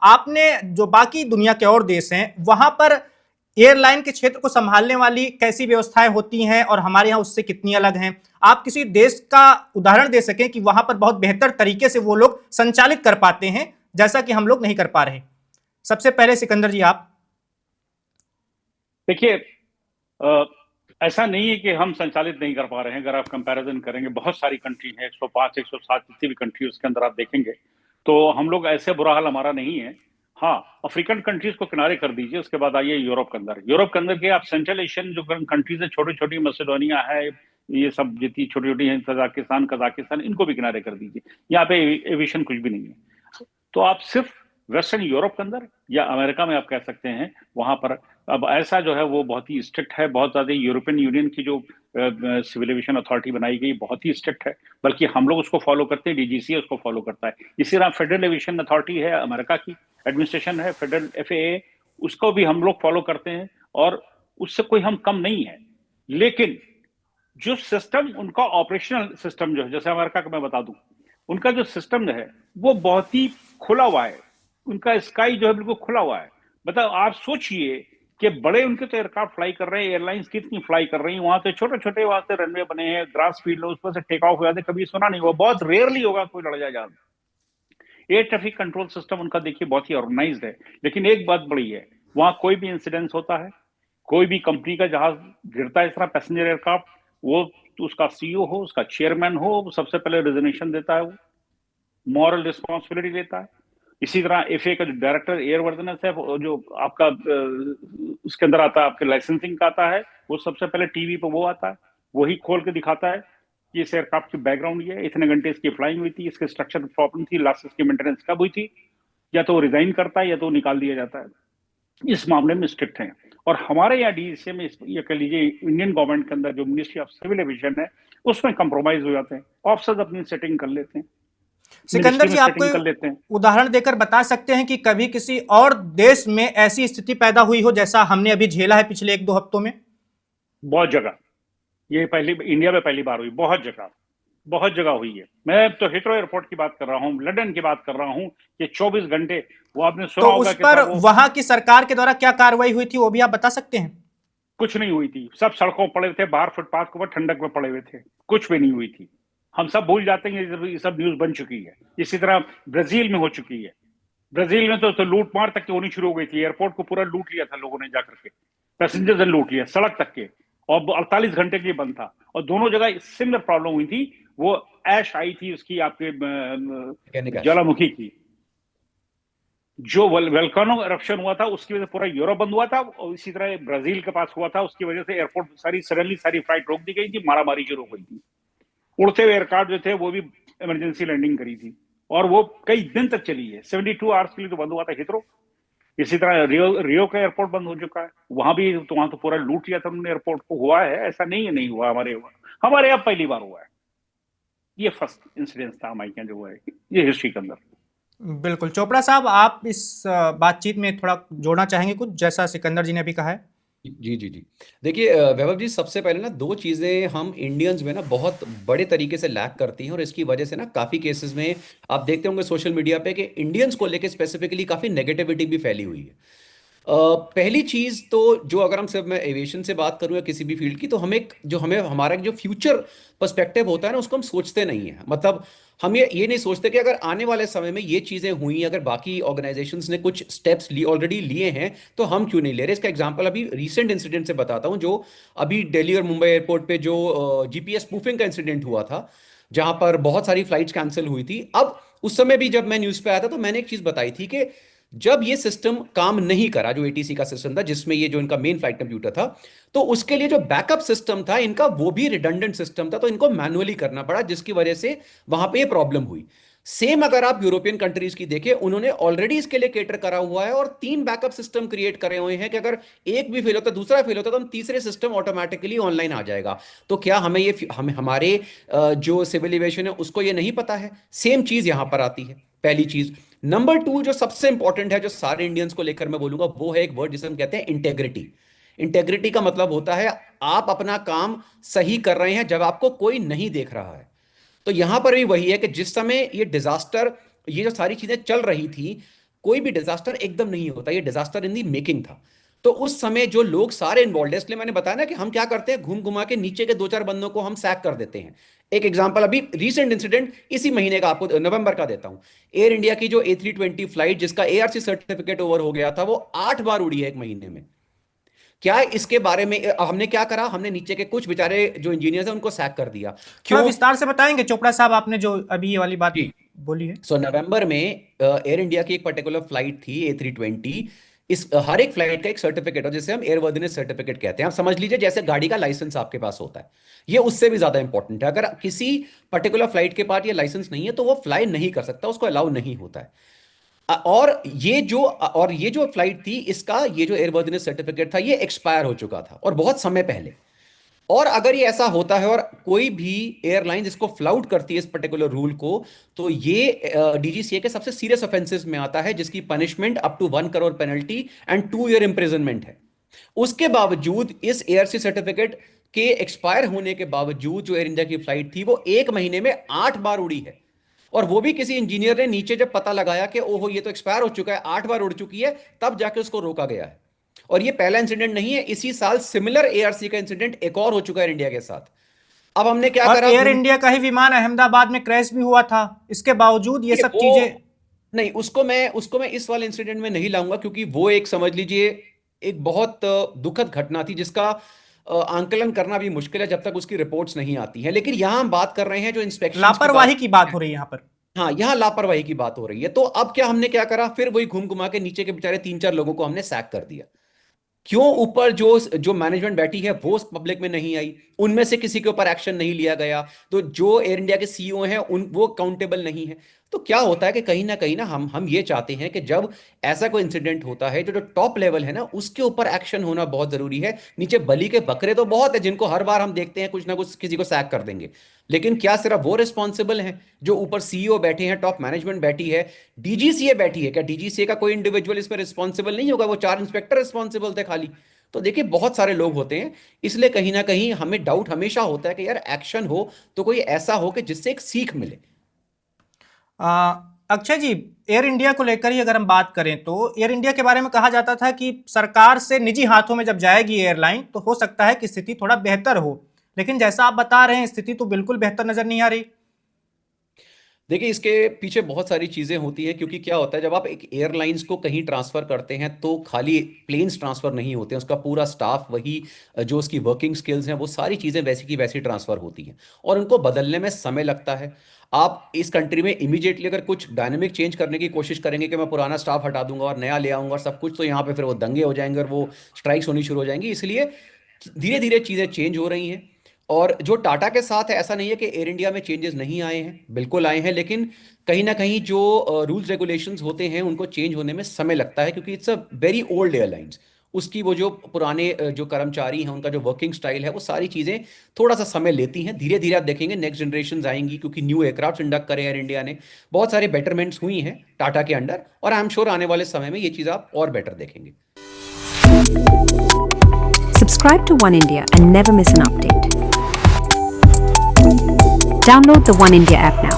आपने जो बाकी दुनिया के और देश हैं वहां पर एयरलाइन के क्षेत्र को संभालने वाली कैसी व्यवस्थाएं होती हैं और हमारे यहाँ उससे कितनी अलग हैं? आप किसी देश का उदाहरण दे सकें कि वहां पर बहुत बेहतर तरीके से वो लोग संचालित कर पाते हैं जैसा कि हम लोग नहीं कर पा रहे। सबसे पहले सिकंदर जी आप। देखिए, ऐसा नहीं है कि हम संचालित नहीं कर पा रहे हैं। अगर आप कंपैरिजन करेंगे, बहुत सारी कंट्री है, 105 107 जितनी भी कंट्री उसके अंदर आप देखेंगे तो हम लोग ऐसे बुरा हाल हमारा नहीं है। हाँ, अफ्रीकन कंट्रीज को किनारे कर दीजिए, उसके बाद आइए यूरोप के अंदर। यूरोप के अंदर के आप सेंट्रल एशियन जो कंट्रीज है, छोटी छोटी मसेडोनिया है, ये सब जितनी छोटी छोटी है, तजाकिस्तान कजाकिस्तान, इनको भी किनारे कर दीजिए। यहाँ पे एविएशन कुछ भी नहीं है। तो आप सिर्फ वेस्टर्न यूरोप के अंदर या अमेरिका में आप कह सकते हैं, वहां पर अब ऐसा जो है वो बहुत ही स्ट्रिक्ट है। बहुत ज्यादा यूरोपियन यूनियन की जो सिविल एविएशन अथॉरिटी बनाई गई बहुत ही स्ट्रिक्ट है, बल्कि हम लोग उसको फॉलो करते हैं, डीजीसीए उसको फॉलो करता है। इसी तरह फेडरल एविएशन अथॉरिटी है, अमेरिका की एडमिनिस्ट्रेशन है, फेडरल एफएए, उसको भी हम लोग फॉलो करते हैं और उससे कोई हम कम नहीं है। लेकिन जो सिस्टम उनका ऑपरेशनल सिस्टम जो है, जैसे अमेरिका का मैं बता दूं, उनका जो सिस्टम है वो बहुत ही खुला हुआ है। उनका स्काई जो है बिल्कुल खुला हुआ है। मतलब आप सोचिए कि बड़े उनके तो एयरक्राफ्ट फ्लाई कर रहे हैं, एयरलाइंस कितनी फ्लाई कर रही हैं, वहां से छोटे छोटे वहां से रनवे बने हैं, ग्रास फील्ड, उस पर से टेक ऑफ हो जाते, कभी सुना नहीं हुआ, बहुत रेयरली होगा कोई लड़ जाए जहाज। एयर ट्रैफिक कंट्रोल सिस्टम उनका देखिए बहुत ही ऑर्गेनाइज्ड है। लेकिन एक बात बड़ी है, वहां कोई भी इंसिडेंस होता है, कोई भी कंपनी का जहाज गिरता है, इस तरह पैसेंजर एयरक्राफ्ट, वो तो उसका सीईओ हो, उसका चेयरमैन हो, वो सबसे पहले रिजर्वेशन देता है, वो मॉरल रिस्पॉन्सिबिलिटी लेता है। इसी तरह एफए का जो डायरेक्टर एयरवर्दनेस है, जो आपका उसके अंदर आता है, आपके लाइसेंसिंग का आता है, वो सबसे पहले टीवी पे वो आता है, वही खोल के दिखाता है कि इस एयरक्राफ्ट की बैकग्राउंड ये है, इतने घंटे इसकी फ्लाइंग हुई थी, इसके स्ट्रक्चर प्रॉब्लम थी, लास्ट इसकी मेंटेनेंस कब हुई थी। या तो वो रिजाइन करता है या तो निकाल दिया जाता है। इस मामले में स्ट्रिक्ट हैं। और हमारे यहाँ डीजीसीए में ये कह लीजिए इंडियन गवर्नमेंट के अंदर जो मिनिस्ट्री ऑफ सिविल एविएशन है, उसमें कंप्रोमाइज हो जाते हैं, ऑफिसर्स अपनी सेटिंग कर लेते हैं, सिकंदर मिनिस्ट्री जी में आप सेटिंग कोई कर लेते हैं। उदाहरण देकर बता सकते हैं कि कभी किसी और देश में ऐसी स्थिति पैदा हुई हो जैसा हमने अभी झेला है पिछले 1-2 हफ्तों में? बहुत जगह, ये पहली इंडिया में पहली बार हुई, बहुत जगह, बहुत जगह हुई है। मैं तो हिथ्रो एयरपोर्ट की बात कर रहा हूँ, लंदन की बात कर रहा हूँ, ये 24 घंटे, वो आपने सुना तो होगा उस कि पर साहब वो वहां की सरकार के द्वारा क्या कार्रवाई हुई थी वो भी आप बता सकते हैं? कुछ नहीं हुई थी। सब सड़कों पड़े थे, बाहर फुटपाथ के ऊपर ठंडक में पड़े हुए थे, कुछ भी नहीं हुई थी। हम सब भूल जाते हैं, ये सब न्यूज बन चुकी है। इसी तरह ब्राजील में हो चुकी है। ब्राजील में तो लूट मार तक की होनी शुरू हो गई थी, एयरपोर्ट को पूरा लूट लिया था लोगों ने जाकर के, पैसेंजर ने लूट लिया सड़क तक के, और 48 घंटे के लिए बंद था। और दोनों जगह सिमिलर प्रॉब्लम हुई थी। वो ऐश आई थी उसकी, आपके ज्वालामुखी की, जो वेल्कानो एरप्शन हुआ था, उसकी वजह से पूरा यूरोप बंद हुआ था। और इसी तरह ब्राजील के पास हुआ था, उसकी वजह से एयरपोर्ट सारी सडनली सारी फ्लाइट रोक दी गई थी, मारामारी शुरू हो गई थी। उड़ते हुए एयरक्राफ्ट जो थे वो भी इमरजेंसी लैंडिंग करी थी, और वो कई दिन तक चली है, 72 आवर्स के लिए तो बंद हुआ था हिथ्रो। इसी तरह रियो का एयरपोर्ट बंद हो चुका है, वहां भी तो वहां तो पूरा लूट लिया था उन्होंने एयरपोर्ट को। हुआ है, ऐसा नहीं है नहीं हुआ, हमारे यहाँ पहली बार हुआ है। ये फर्स्ट इंसिडेंस था हमारे यहाँ जो हुआ है ये हिस्ट्री के अंदर। बिल्कुल। चोपड़ा साहब आप इस बातचीत में थोड़ा जोड़ना चाहेंगे कुछ जैसा सिकंदर जी ने अभी कहा है? जी जी जी। देखिए वैभव जी, सबसे पहले ना दो चीजें हम इंडियंस में ना बहुत बड़े तरीके से लैक करती हैं, और इसकी वजह से ना काफी केसेस में आप देखते होंगे सोशल मीडिया पे कि इंडियंस को लेके स्पेसिफिकली काफी नेगेटिविटी भी फैली हुई है। पहली चीज तो जो, अगर हम सिर्फ मैं एविएशन से बात करूं या किसी भी फील्ड की, तो हमें हमारा जो फ्यूचर पर्सपेक्टिव होता है ना, उसको हम सोचते नहीं है। मतलब हम ये नहीं सोचते कि अगर आने वाले समय में ये चीजें हुई, अगर बाकी ऑर्गेनाइजेशंस ने कुछ स्टेप्स ऑलरेडी लिए हैं, तो हम क्यों नहीं ले रहे। इसका एग्जांपल अभी रीसेंट इंसिडेंट से बताता हूं, जो अभी दिल्ली और मुंबई एयरपोर्ट पे जो जीपीएस स्पूफिंग का इंसिडेंट हुआ था, जहां पर बहुत सारी फ्लाइट्स कैंसिल हुई थी। अब उस समय भी जब मैं न्यूज पे आया था, तो मैंने एक चीज बताई थी कि जब ये सिस्टम काम नहीं करा, जो एटीसी का सिस्टम था जिसमें ये जो इनका मेन फ्लाइट कंप्यूटर था, तो उसके लिए जो बैकअप सिस्टम था इनका, वो भी रिडंडेंट सिस्टम था, तो इनको मैनुअली करना पड़ा, जिसकी वजह से वहां पे ये प्रॉब्लम हुई। सेम अगर आप यूरोपियन कंट्रीज की देखें, उन्होंने ऑलरेडी इसके लिए केटर करा हुआ है और 3 बैकअप सिस्टम क्रिएट करे हुए हैं कि अगर एक भी फेल होता, दूसरा फेल होता, तो हम तीसरे सिस्टम ऑटोमेटिकली ऑनलाइन आ जाएगा। तो क्या हमारे जो सिविल एविएशन है उसको ये नहीं पता है? सेम चीज यहां पर आती है, पहली चीज। नंबर 2 जो सबसे इंपॉर्टेंट है, जो सारे इंडियंस को लेकर मैं बोलूंगा, वो है एक वर्ड जिसे हम कहते हैं इंटेग्रिटी। इंटेग्रिटी का मतलब होता है आप अपना काम सही कर रहे हैं जब आपको कोई नहीं देख रहा है। तो यहां पर भी वही है कि जिस समय ये डिजास्टर, ये जो सारी चीजें चल रही थी, कोई भी डिजास्टर एकदम नहीं होता, ये डिजास्टर इन दी मेकिंग था। तो उस समय जो लोग सारे इन्वॉल्व है, इसलिए मैंने बताया ना कि हम क्या करते हैं, घूम घुमा के नीचे के 2-4 बंदों को हम सैक कर देते हैं। एक एग्जांपल अभी रीसेंट इंसिडेंट इसी महीने का आपको नवंबर का देता हूं। एयर इंडिया की जो A320 फ्लाइट जिसका ARC सर्टिफिकेट ओवर हो गया था, वो 8 बार उड़ी है एक महीने में। क्या इसके बारे में हमने क्या करा, हमने नीचे के कुछ बेचारे जो इंजीनियर्स हैं उनको सैक कर दिया। थोड़ा विस्तार से बताएंगे चोपड़ा साहब, आपने जो अभी ये वाली बात जी बोली है। सो नवंबर में एयर इंडिया की एक पर्टिकुलर फ्लाइट थी A320। इस हर एक फ्लाइट का एक सर्टिफिकेट है जिसे हम एयरवर्दिनेस सर्टिफिकेट कहते हैं। आप समझ लीजिए जैसे गाड़ी का लाइसेंस आपके पास होता है, ये उससे भी ज्यादा इंपॉर्टेंट है। अगर किसी पर्टिकुलर फ्लाइट के पास ये लाइसेंस नहीं है तो वो फ्लाई नहीं कर सकता, उसको अलाउ नहीं होता है। और ये जो फ्लाइट थी, इसका ये जो एयरवर्दिनेस सर्टिफिकेट था, ये एक्सपायर हो चुका था और बहुत समय पहले। और अगर ये ऐसा होता है और कोई भी एयरलाइन इसको फ्लाउट करती है इस पर्टिकुलर रूल को, तो ये DGCA के सबसे सीरियस ऑफेंसेस में आता है, जिसकी punishment up to 1 crore penalty and 2 year imprisonment है। उसके बावजूद इस ARC सर्टिफिकेट के एक्सपायर होने के बावजूद जो एयर इंडिया की फ्लाइट थी वो एक महीने में 8 बार उड़ी है। और वो भी किसी इंजीनियर ने नीचे जब पता लगाया कि ओहो ये तो एक्सपायर हो चुका है, 8 बार उड़ चुकी है, तब जाके उसको रोका गया है। और ये पहला इंसिडेंट नहीं है, इसी साल सिमिलर ARC का इंसिडेंट एक और हो चुका है इंडिया के साथ। अब हमने क्या और करा, एयर इंडिया का ही विमान अहमदाबाद में क्रैश भी हुआ था, इसके बावजूद ये सब चीजें नहीं, उसको मैं इस वाले इंसिडेंट में नहीं लाऊंगा, क्योंकि वो एक समझ लीजिए एक बहुत दुखद घटना थी जिसका आंकलन करना भी मुश्किल है जब तक उसकी रिपोर्ट्स नहीं आती हैं। लेकिन यहां हम बात कर रहे हैं जो इंस्पेक्शन लापरवाही की बात हो रही है यहाँ पर। हाँ, यहां लापरवाही की बात हो रही है। तो अब क्या हमने क्या करा, फिर वही घूम घुमा के नीचे के बेचारे 3-4 लोगों को हमने सैक कर दिया। क्यों? ऊपर जो जो मैनेजमेंट बैठी है वो पब्लिक में नहीं आई, उनमें से किसी के ऊपर एक्शन नहीं लिया गया। तो जो एयर इंडिया के CEO हैं उन वो अकाउंटेबल नहीं है। तो क्या होता है कि कहीं ना हम ये चाहते हैं कि जब ऐसा कोई इंसिडेंट होता है जो टॉप लेवल है ना, उसके ऊपर एक्शन होना बहुत जरूरी है। नीचे बली के बकरे तो बहुत है जिनको हर बार हम देखते हैं कुछ ना कुछ किसी को सैक कर देंगे, लेकिन क्या सिर्फ वो रिस्पॉन्सिबल हैं? जो ऊपर CEO बैठे हैं, टॉप मैनेजमेंट बैठी है, DGCA बैठी है, क्या DGCA का कोई इंडिविजुअल इसमें रिस्पॉन्सिबल नहीं होगा? वो 4 इंस्पेक्टर रिस्पॉन्सिबल थे खाली। तो देखिए बहुत सारे लोग होते हैं, इसलिए कहीं ना कहीं हमें डाउट हमेशा होता है कि यार एक्शन हो तो कोई ऐसा हो कि जिससे एक सीख मिले। अक्षय जी, एयर इंडिया को लेकर ही अगर हम बात करें तो एयर इंडिया के बारे में कहा जाता था कि सरकार से निजी हाथों में जब जाएगी एयरलाइन तो हो सकता है कि स्थिति थोड़ा बेहतर हो, लेकिन जैसा आप बता रहे हैं स्थिति तो बिल्कुल बेहतर नजर नहीं आ रही। देखिए इसके पीछे बहुत सारी चीजें होती हैं, क्योंकि क्या होता है जब आप एक एयरलाइंस को कहीं ट्रांसफर करते हैं तो खाली प्लेन्स ट्रांसफर नहीं होते हैं, उसका पूरा स्टाफ, वही जो उसकी वर्किंग स्किल्स हैं, वो सारी चीजें वैसी की वैसी ट्रांसफर होती हैं और उनको बदलने में समय लगता है। आप इस कंट्री में इमीडिएटली अगर कुछ डायनेमिक चेंज करने की कोशिश करेंगे कि मैं पुराना स्टाफ हटा दूंगा और नया ले आऊंगा और सब कुछ, तो यहाँ पे फिर वो दंगे हो जाएंगे और वो स्ट्राइक्स होनी शुरू हो जाएंगी। इसलिए धीरे धीरे चीजें चेंज हो रही हैं। और जो टाटा के साथ है, ऐसा नहीं है कि एयर इंडिया में चेंजेस नहीं आए हैं, बिल्कुल आए हैं, लेकिन कहीं ना कहीं जो रूल्स रेगुलेशंस होते हैं उनको चेंज होने में समय लगता है, क्योंकि it's a very old airlines. उसकी वो जो पुराने जो कर्मचारी हैं, उनका जो वर्किंग स्टाइल है, वो सारी चीज़ें थोड़ा सा समय लेती हैं। धीरे धीरे आप देखेंगे नेक्स्ट जनरेशन आएंगी, क्योंकि न्यू एयरक्राफ्ट इंडक्ट करे एयर इंडिया ने, बहुत सारे बेटरमेंट्स हुई हैं टाटा के अंडर, और आई एम श्योर आने वाले समय में ये चीज़ आप और बेटर देखेंगे। Subscribe to One India and never miss an update. Download the One India app now.